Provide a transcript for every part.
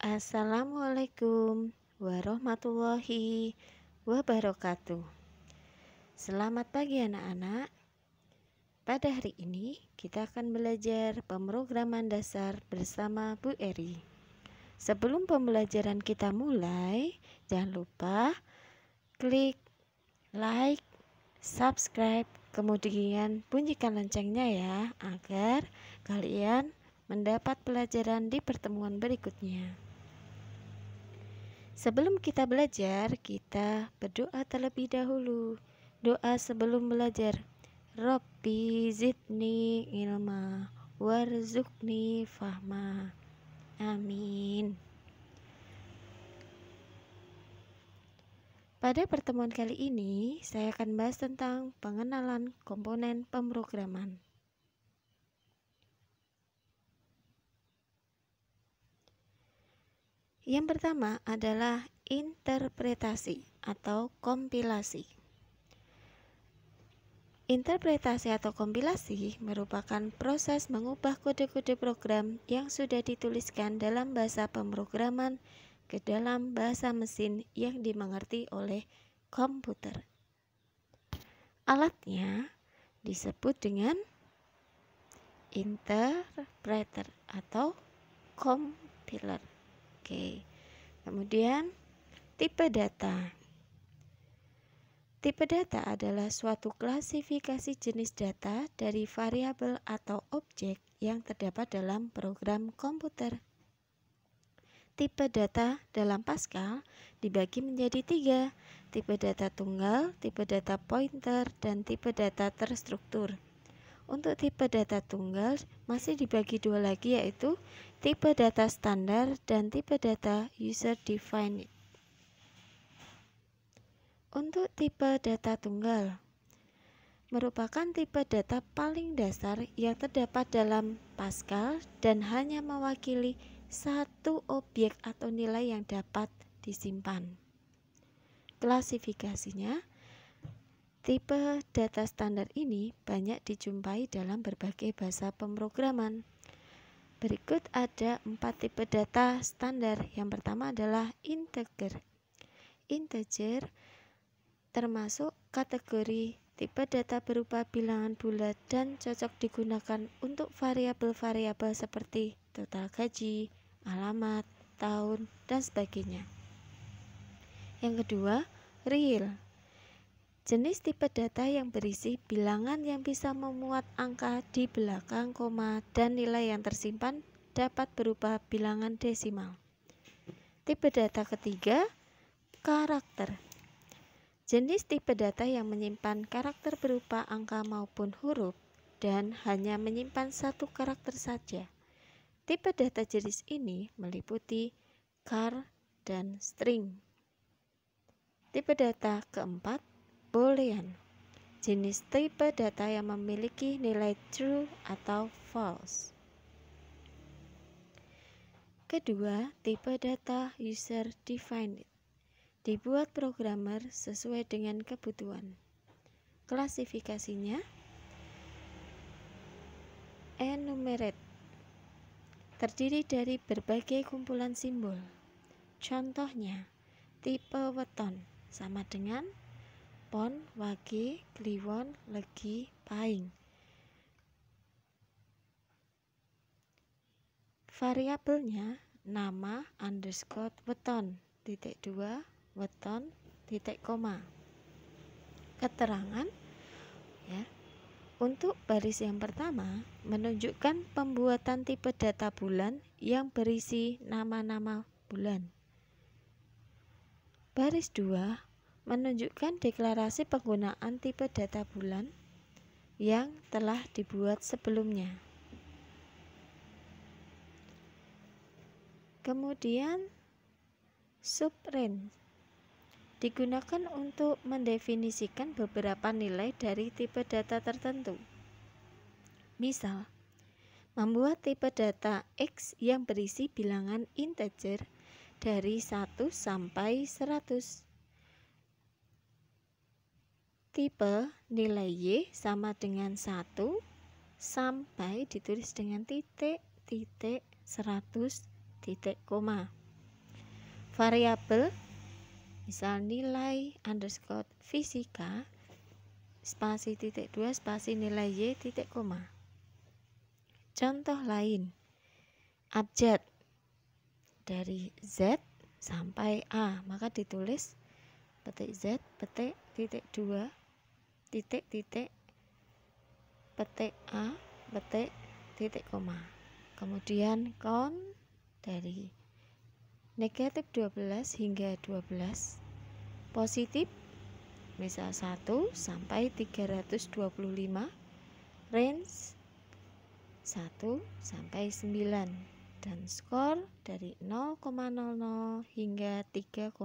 Assalamualaikum warahmatullahi wabarakatuh. Selamat pagi anak-anak. Pada hari ini kita akan belajar pemrograman dasar bersama Bu Eri. Sebelum pembelajaran kita mulai, jangan lupa klik like, subscribe, kemudian bunyikan loncengnya ya, agar kalian mendapat pelajaran di pertemuan berikutnya. Sebelum kita belajar, kita berdoa terlebih dahulu. Doa sebelum belajar. Rabbi zidni ilma warzuqni fahma. Amin. Pada pertemuan kali ini, saya akan bahas tentang pengenalan komponen pemrograman. Yang pertama adalah interpretasi atau kompilasi. Interpretasi atau kompilasi merupakan proses mengubah kode-kode program yang sudah dituliskan dalam bahasa pemrograman ke dalam bahasa mesin yang dimengerti oleh komputer. Alatnya disebut dengan interpreter atau compiler. Oke. Kemudian tipe data. Tipe data adalah suatu klasifikasi jenis data dari variabel atau objek yang terdapat dalam program komputer. Tipe data dalam Pascal dibagi menjadi 3, tipe data tunggal, tipe data pointer, dan tipe data terstruktur. Untuk tipe data tunggal masih dibagi 2 lagi, yaitu tipe data standar dan tipe data user defined. Untuk tipe data tunggal merupakan tipe data paling dasar yang terdapat dalam Pascal dan hanya mewakili satu objek atau nilai yang dapat disimpan. Klasifikasinya, tipe data standar ini banyak dijumpai dalam berbagai bahasa pemrograman. Berikut ada 4 tipe data standar. Yang pertama adalah integer. Integer termasuk kategori tipe data berupa bilangan bulat dan cocok digunakan untuk variabel-variabel seperti total gaji, alamat, tahun, dan sebagainya. Yang kedua, real. Jenis tipe data yang berisi bilangan yang bisa memuat angka di belakang koma dan nilai yang tersimpan dapat berupa bilangan desimal. Tipe data ketiga, karakter. Jenis tipe data yang menyimpan karakter berupa angka maupun huruf dan hanya menyimpan satu karakter saja. Tipe data jenis ini meliputi char dan string. Tipe data keempat, boolean. Jenis tipe data yang memiliki nilai true atau false. Kedua, tipe data user defined. Dibuat programmer sesuai dengan kebutuhan. Klasifikasinya enumerate. Terdiri dari berbagai kumpulan simbol. Contohnya, tipe weton sama dengan pon, wage, kliwon, legi, paing. Variabelnya nama underscore weton, titik 2, weton, titik koma. Keterangan ya. Untuk baris yang pertama menunjukkan pembuatan tipe data bulan yang berisi nama-nama bulan. Baris 2 menunjukkan deklarasi penggunaan tipe data bulan yang telah dibuat sebelumnya. Kemudian subrange digunakan untuk mendefinisikan beberapa nilai dari tipe data tertentu. Misal, membuat tipe data X yang berisi bilangan integer dari 1 sampai 100. Tipe nilai Y sama dengan 1 sampai ditulis dengan titik, titik, 100, titik, koma. variabel, misal nilai underscore fisika spasi titik 2 spasi nilai y titik koma. Contoh lain, abjad dari Z sampai A, maka ditulis petik Z, petik titik 2, titik titik, petik A, petik titik koma. Kemudian count dari negatif 12 hingga 12, positif misal 1 sampai 325, range 1 sampai 9, dan skor dari 0,00 hingga 3,99.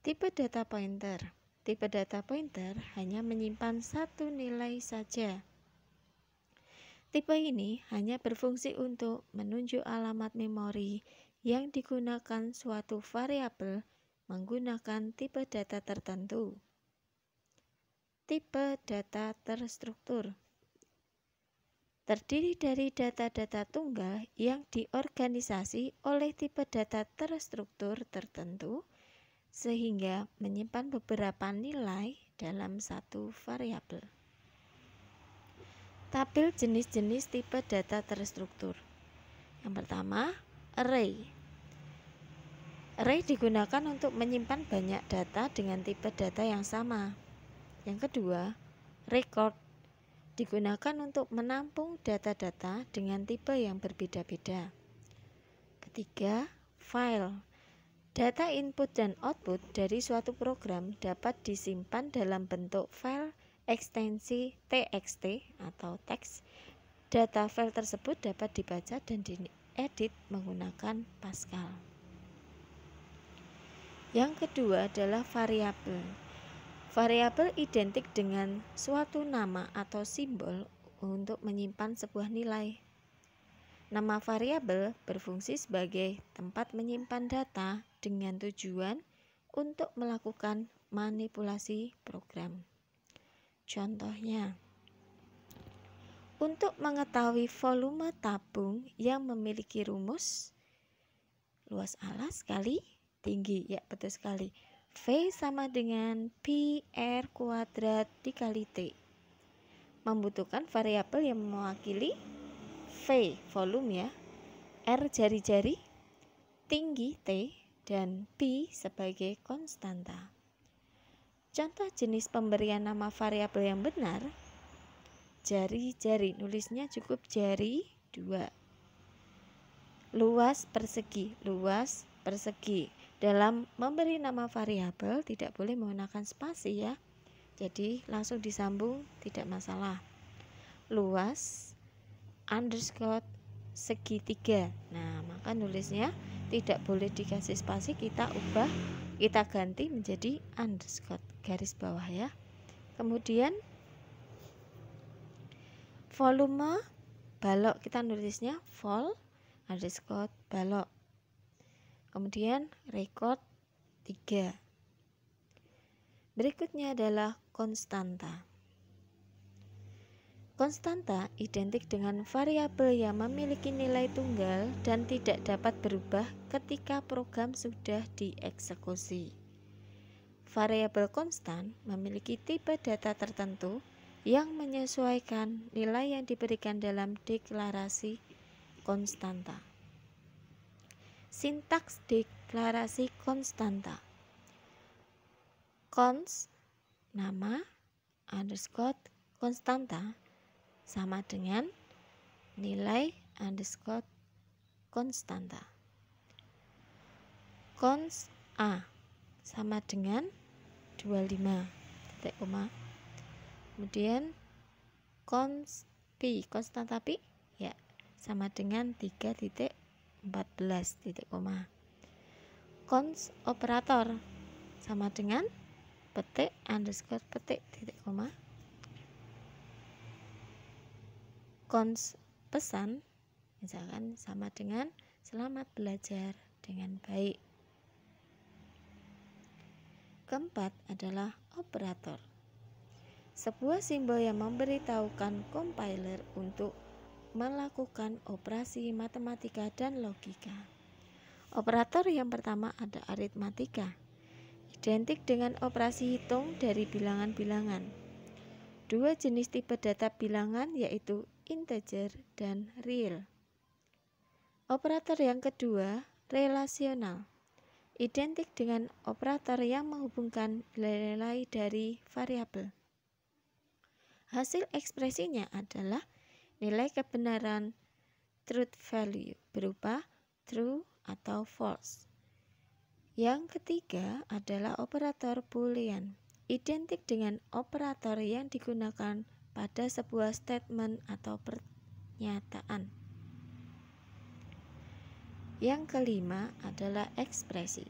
Tipe data pointer. Tipe data pointer hanya menyimpan satu nilai saja. Tipe ini hanya berfungsi untuk menunjuk alamat memori yang digunakan suatu variabel menggunakan tipe data tertentu. Tipe data terstruktur terdiri dari data-data tunggal yang diorganisasi oleh tipe data terstruktur tertentu sehingga menyimpan beberapa nilai dalam satu variabel. Tabel jenis-jenis tipe data terstruktur. Yang pertama, array. Array digunakan untuk menyimpan banyak data dengan tipe data yang sama. Yang kedua, record. Digunakan untuk menampung data-data dengan tipe yang berbeda-beda. Ketiga, file. Data input dan output dari suatu program dapat disimpan dalam bentuk file ekstensi txt atau teks. Data file tersebut dapat dibaca dan diedit menggunakan Pascal. Yang kedua adalah variabel. Variabel identik dengan suatu nama atau simbol untuk menyimpan sebuah nilai. Nama variabel berfungsi sebagai tempat menyimpan data dengan tujuan untuk melakukan manipulasi program. Contohnya, untuk mengetahui volume tabung yang memiliki rumus luas alas kali tinggi, ya betul sekali. V sama dengan pi R kuadrat dikali T. Membutuhkan variabel yang mewakili V volume ya, R jari-jari, tinggi T, dan pi sebagai konstanta. Contoh jenis pemberian nama variabel yang benar, jari-jari, nulisnya cukup jari 2. Luas persegi, luas persegi. Dalam memberi nama variabel tidak boleh menggunakan spasi ya. Jadi langsung disambung, tidak masalah. Luas underscore segitiga. Nah, maka nulisnya tidak boleh dikasih spasi, kita ganti menjadi underscore garis bawah ya. Kemudian volume balok, kita nulisnya vol underscore balok. Kemudian record 3. Berikutnya adalah konstanta. Konstanta identik dengan variabel yang memiliki nilai tunggal dan tidak dapat berubah ketika program sudah dieksekusi. Variabel konstan memiliki tipe data tertentu yang menyesuaikan nilai yang diberikan dalam deklarasi konstanta. Sintaks deklarasi konstanta. Const nama underscore konstanta sama dengan nilai underscore konstanta. Const A sama dengan 25 titik koma. Kemudian const P, konstanta P ya sama dengan 3.14 titik koma. Const operator sama dengan petik underscore petik titik koma. Const pesan misalkan sama dengan selamat belajar dengan baik. Keempat adalah operator. Sebuah simbol yang memberitahukan compiler untuk melakukan operasi matematika dan logika. Operator yang pertama ada aritmatika, identik dengan operasi hitung dari bilangan-bilangan. Dua jenis tipe data bilangan yaitu integer dan real. Operator yang kedua, relasional, identik dengan operator yang menghubungkan nilai dari variabel. Hasil ekspresinya adalah nilai kebenaran truth value berupa true atau false. Yang ketiga adalah operator boolean, identik dengan operator yang digunakan pada sebuah statement atau pernyataan. Yang kelima adalah ekspresi.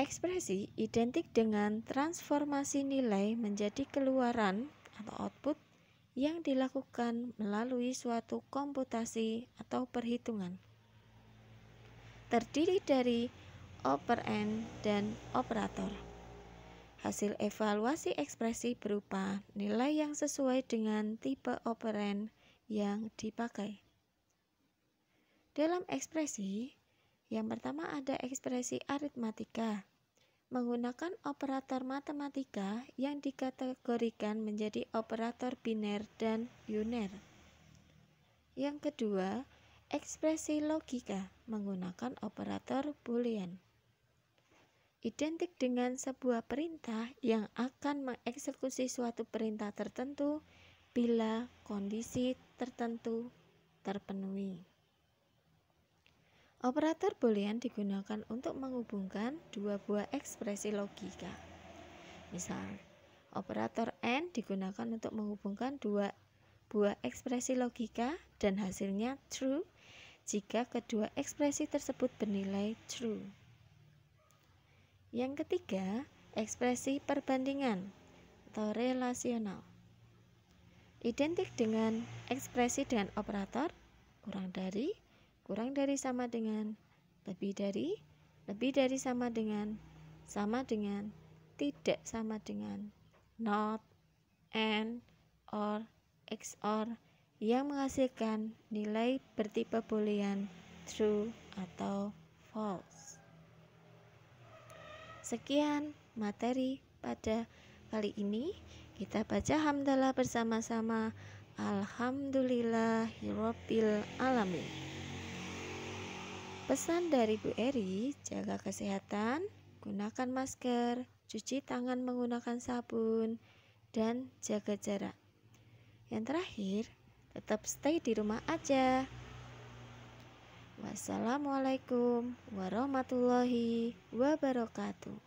Ekspresi identik dengan transformasi nilai menjadi keluaran atau output yang dilakukan melalui suatu komputasi atau perhitungan. Terdiri dari operand dan operator. Hasil evaluasi ekspresi berupa nilai yang sesuai dengan tipe operand yang dipakai. Dalam ekspresi, yang pertama ada ekspresi aritmatika, menggunakan operator matematika yang dikategorikan menjadi operator biner dan uner. Yang kedua, ekspresi logika menggunakan operator boolean, identik dengan sebuah perintah yang akan mengeksekusi suatu perintah tertentu bila kondisi tertentu terpenuhi. Operator boolean digunakan untuk menghubungkan dua buah ekspresi logika. Misal, operator AND digunakan untuk menghubungkan dua buah ekspresi logika dan hasilnya true jika kedua ekspresi tersebut bernilai true. Yang ketiga, ekspresi perbandingan atau relasional, identik dengan ekspresi dengan operator kurang dari sama dengan, lebih dari sama dengan, tidak sama dengan, not, and, or, XOR yang menghasilkan nilai bertipe boolean true atau false. Sekian materi pada kali ini. Kita baca hamdalah bersama-sama. Alhamdulillahirabbil alamin. Pesan dari Bu Eri, jaga kesehatan, gunakan masker, cuci tangan menggunakan sabun, dan jaga jarak. Yang terakhir, tetap stay di rumah aja. Wassalamualaikum warahmatullahi wabarakatuh.